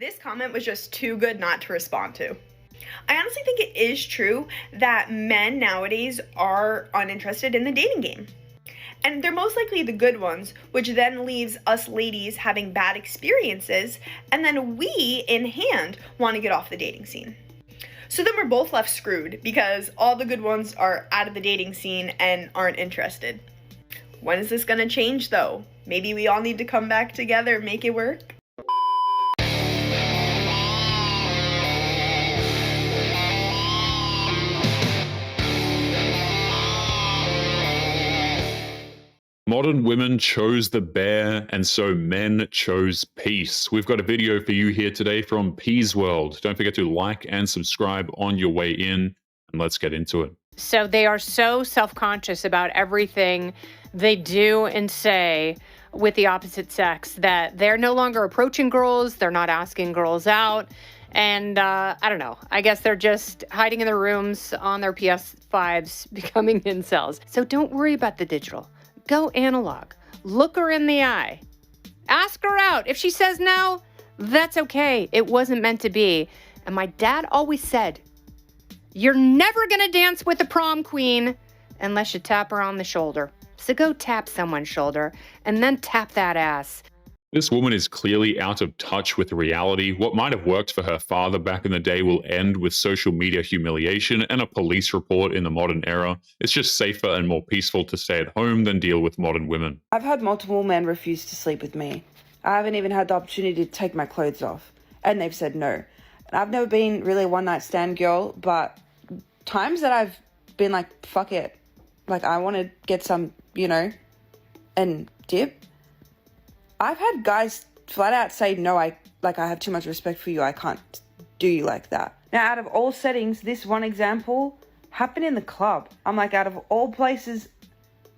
This comment was just too good not to respond to. I honestly think it is true that men nowadays are uninterested in the dating game. And they're most likely the good ones, which then leaves us ladies having bad experiences, and then we, in hand, want to get off the dating scene. So then we're both left screwed because all the good ones are out of the dating scene and aren't interested. When is this gonna change though? Maybe we all need to come back together and make it work? Modern women chose the bear, and so men chose peace. We've got a video for you here today from Peas World. Don't forget to like and subscribe on your way in, and let's get into it. So they are so self-conscious about everything they do and say with the opposite sex that they're no longer approaching girls, they're not asking girls out, and I don't know. I guess they're just hiding in their rooms on their PS5s, becoming incels. So don't worry about the digital. Go analog. Look her in the eye. Ask her out. If she says no, that's okay. It wasn't meant to be. And my dad always said, you're never going to dance with the prom queen unless you tap her on the shoulder. So go tap someone's shoulder and then tap that ass. This woman is clearly out of touch with reality. What might have worked for her father back in the day will end with social media humiliation and a police report in the modern era. It's just safer and more peaceful to stay at home than deal with modern women. I've had multiple men refuse to sleep with me. I haven't even had the opportunity to take my clothes off, and they've said no. And I've never been really a one-night stand girl, but times that I've been like, fuck it, like I want to get some, and dip. I've had guys flat out say, no, I have too much respect for you. I can't do you like that. Now, out of all settings, this one example happened in the club. I'm like, out of all places,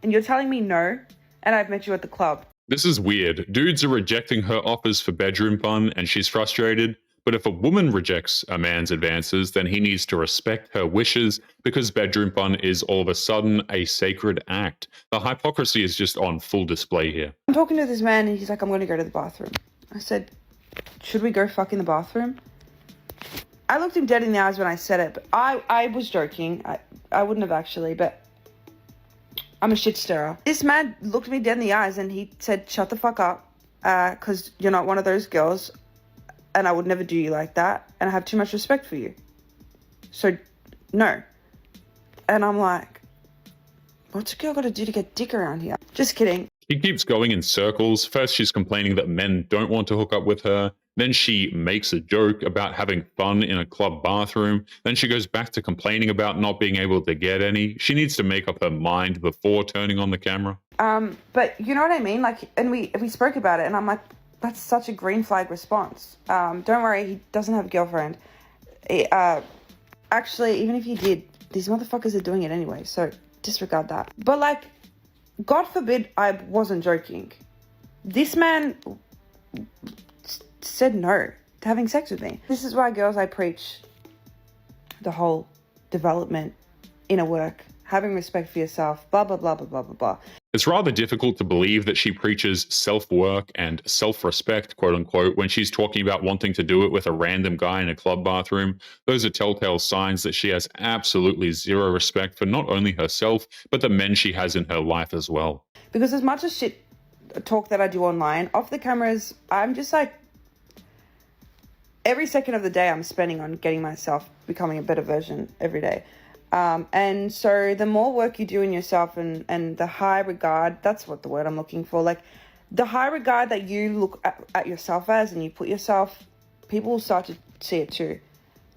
and you're telling me no, and I've met you at the club. This is weird. Dudes are rejecting her offers for bedroom fun, and she's frustrated. But if a woman rejects a man's advances, then he needs to respect her wishes because bedroom fun is all of a sudden a sacred act. The hypocrisy is just on full display here. I'm talking to this man and he's like, I'm going to go to the bathroom. I said, should we go fuck in the bathroom? I looked him dead in the eyes when I said it, but I was joking. I wouldn't have actually, but I'm a shit stirrer. This man looked me dead in the eyes and he said, shut the fuck up, because you're not one of those girls. And I would never do you like that. And I have too much respect for you. So, no. And I'm like, what's a girl got to do to get dick around here? Just kidding. She keeps going in circles. First, she's complaining that men don't want to hook up with her. Then she makes a joke about having fun in a club bathroom. Then she goes back to complaining about not being able to get any. She needs to make up her mind before turning on the camera. But you know what I mean? Like, and we spoke about it and I'm like, that's such a green flag response. Don't worry, he doesn't have a girlfriend. Actually, even if he did, these motherfuckers are doing it anyway, so disregard that. But like, God forbid I wasn't joking. This man said no to having sex with me. This is why, girls, I preach the whole development, inner work, having respect for yourself, blah, blah, blah, blah, blah, blah, blah. It's rather difficult to believe that she preaches self-work and self-respect, quote unquote, when she's talking about wanting to do it with a random guy in a club bathroom. Those are telltale signs that she has absolutely zero respect for not only herself, but the men she has in her life as well. Because as much as shit talk that I do online, off the cameras, I'm just like, every second of the day I'm spending on getting myself becoming a better version every day. And so the more work you do in yourself and the high regard, that's what the word I'm looking for, like the high regard that you look at yourself as and you put yourself, people will start to see it too.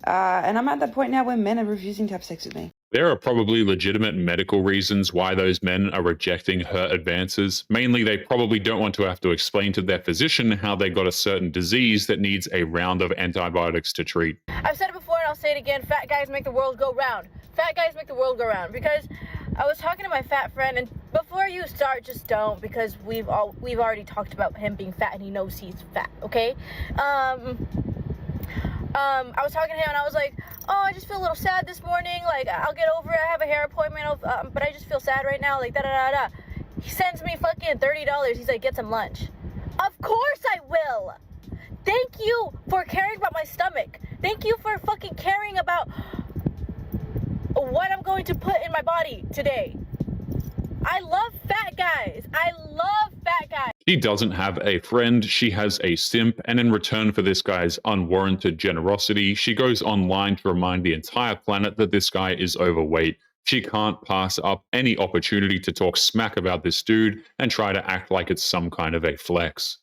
And I'm at that point now where men are refusing to have sex with me. There are probably legitimate medical reasons why those men are rejecting her advances. Mainly, they probably don't want to have to explain to their physician how they got a certain disease that needs a round of antibiotics to treat. I've said it before and I'll say it again, fat guys make the world go round. Fat guys make the world go round. Because I was talking to my fat friend, and before you start, just don't, because we've already talked about him being fat and he knows he's fat, okay? I was talking to him and I was like, oh, I just feel a little sad this morning, like I'll get over it, I have a hair appointment, but I just feel sad right now, like da-da-da-da. He sends me fucking $30, he's like, get some lunch. Of course I will! Thank you for caring about my stomach. Thank you for fucking caring about what I'm going to put in my body today. I love fat guys. I love fat guys. She doesn't have a friend, she has a simp, and in return for this guy's unwarranted generosity, she goes online to remind the entire planet that this guy is overweight. She can't pass up any opportunity to talk smack about this dude and try to act like it's some kind of a flex.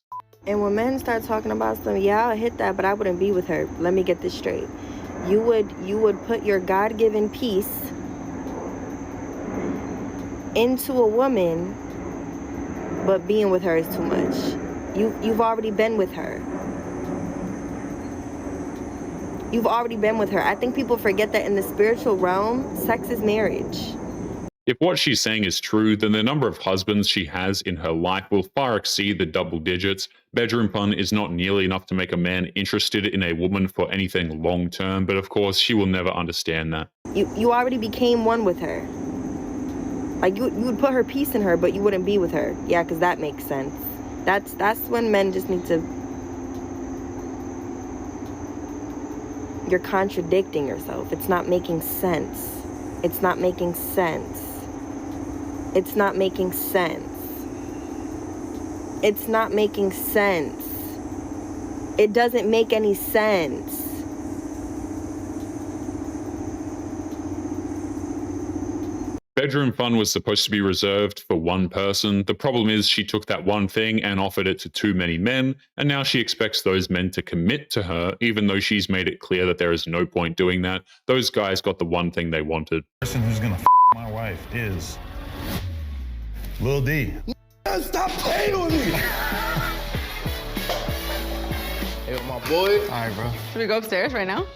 And when men start talking about some, yeah, I'll hit that, but I wouldn't be with her. Let me get this straight. You would put your God-given peace into a woman, but being with her is too much. You've already been with her. You've already been with her. I think people forget that in the spiritual realm, sex is marriage. If what she's saying is true, then the number of husbands she has in her life will far exceed the double digits. Bedroom fun is not nearly enough to make a man interested in a woman for anything long term, but of course, she will never understand that. You already became one with her. Like, you would put her peace in her, but you wouldn't be with her. Yeah, because that makes sense. That's when men just need to... You're contradicting yourself. It's not making sense. It's not making sense. It's not making sense. It's not making sense. It doesn't make any sense. Bedroom fun was supposed to be reserved for one person. The problem is she took that one thing and offered it to too many men, and now she expects those men to commit to her, even though she's made it clear that there is no point doing that. Those guys got the one thing they wanted. The person who's gonna my wife is Lil D. Stop playing with me! Hey, my boy. All right, bro. Should we go upstairs right now?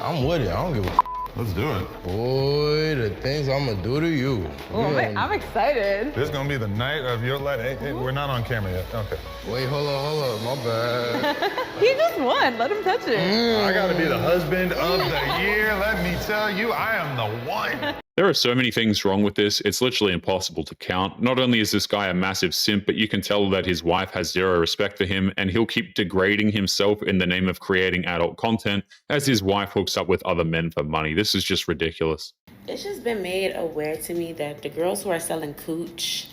I'm with it. I don't give a Let's do it. Boy, the things I'm gonna do to you. Oh, I'm excited. This is gonna be the night of your life. Hey, we're not on camera yet. Okay. Wait, hold up. My bad. He just won. Let him touch it. I gotta be the husband of the year. Let me tell you, I am the one. There are so many things wrong with this, it's literally impossible to count. Not only is this guy a massive simp, but you can tell that his wife has zero respect for him, and he'll keep degrading himself in the name of creating adult content as his wife hooks up with other men for money. This is just ridiculous. It's just been made aware to me that the girls who are selling cooch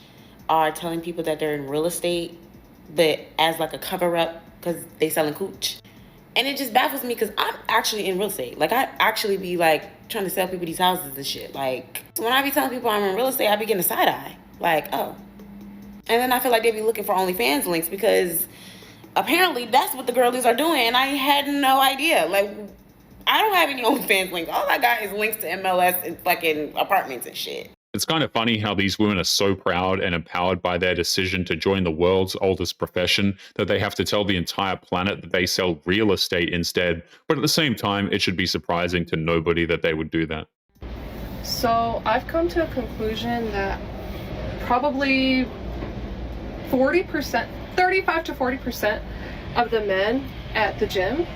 are telling people that they're in real estate, but as like a cover-up because they selling cooch. And it just baffles me because I'm actually in real estate. Like, I actually be, like, trying to sell people these houses and shit. Like, so when I be telling people I'm in real estate, I be getting a side eye. Like, oh. And then I feel like they be looking for OnlyFans links because apparently that's what the girlies are doing. And I had no idea. Like, I don't have any OnlyFans links. All I got is links to MLS and fucking apartments and shit. It's kind of funny how these women are so proud and empowered by their decision to join the world's oldest profession that they have to tell the entire planet that they sell real estate instead. But at the same time, it should be surprising to nobody that they would do that. So I've come to a conclusion that probably 40%, 35 to 40% of the men at the gym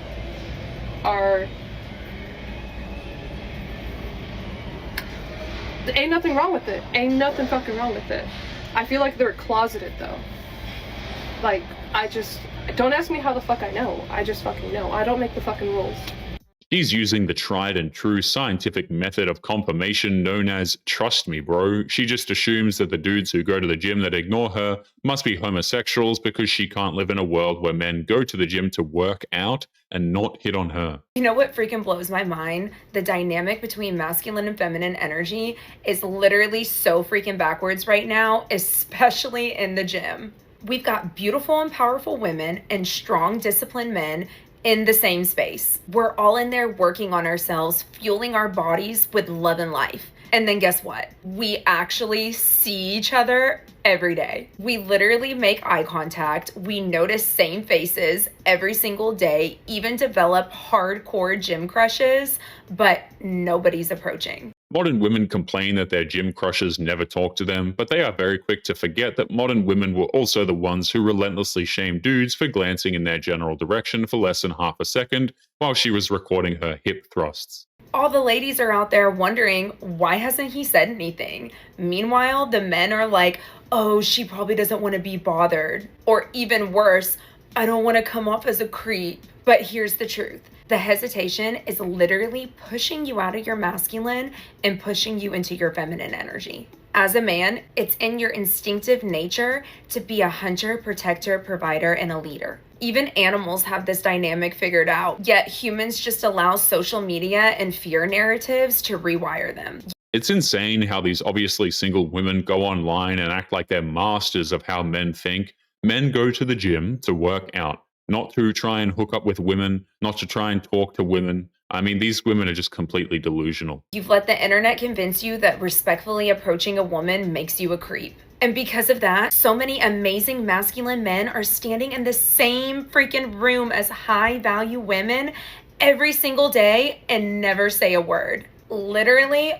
are... Ain't nothing wrong with it. Ain't nothing fucking wrong with it. I feel like they're closeted though. Like, don't ask me how the fuck I know. I just fucking know. I don't make the fucking rules. He's using the tried and true scientific method of confirmation known as trust me, bro. She just assumes that the dudes who go to the gym that ignore her must be homosexuals because she can't live in a world where men go to the gym to work out and not hit on her. You know what freaking blows my mind? The dynamic between masculine and feminine energy is literally so freaking backwards right now, especially in the gym. We've got beautiful and powerful women and strong, disciplined men in the same space. We're all in there working on ourselves, fueling our bodies with love and life. And then guess what? We actually see each other every day. We literally make eye contact. We notice same faces every single day, even develop hardcore gym crushes, but nobody's approaching. Modern women complain that their gym crushes never talk to them, but they are very quick to forget that modern women were also the ones who relentlessly shamed dudes for glancing in their general direction for less than half a second while she was recording her hip thrusts. All the ladies are out there wondering, why hasn't he said anything? Meanwhile, the men are like, oh, she probably doesn't want to be bothered. Or even worse, I don't want to come off as a creep. But here's the truth. The hesitation is literally pushing you out of your masculine and pushing you into your feminine energy. As a man, it's in your instinctive nature to be a hunter, protector, provider, and a leader. Even animals have this dynamic figured out, yet humans just allow social media and fear narratives to rewire them. It's insane how these obviously single women go online and act like they're masters of how men think. Men go to the gym to work out, not to try and hook up with women, not to try and talk to women. I mean, these women are just completely delusional. You've let the internet convince you that respectfully approaching a woman makes you a creep. And because of that, so many amazing masculine men are standing in the same freaking room as high value women every single day and never say a word. Literally,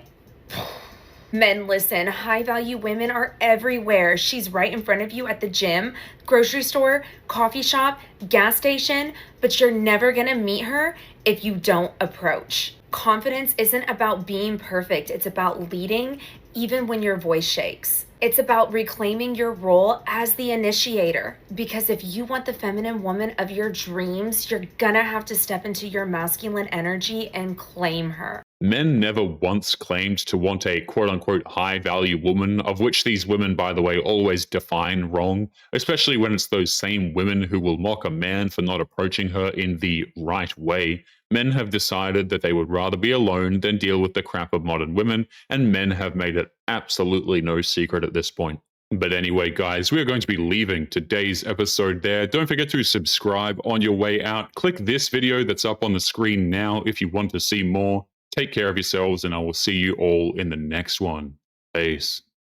men, listen, high value women are everywhere. She's right in front of you at the gym, grocery store, coffee shop, gas station, but you're never gonna meet her if you don't approach. Confidence isn't about being perfect. It's about leading even when your voice shakes. It's about reclaiming your role as the initiator. Because if you want the feminine woman of your dreams, you're gonna have to step into your masculine energy and claim her. Men never once claimed to want a quote-unquote high-value woman, of which these women, by the way, always define wrong, especially when it's those same women who will mock a man for not approaching her in the right way. Men have decided that they would rather be alone than deal with the crap of modern women, and men have made it absolutely no secret at this point. But anyway, guys, we are going to be leaving today's episode there. Don't forget to subscribe on your way out. Click this video that's up on the screen now if you want to see more. Take care of yourselves, and I will see you all in the next one. Peace.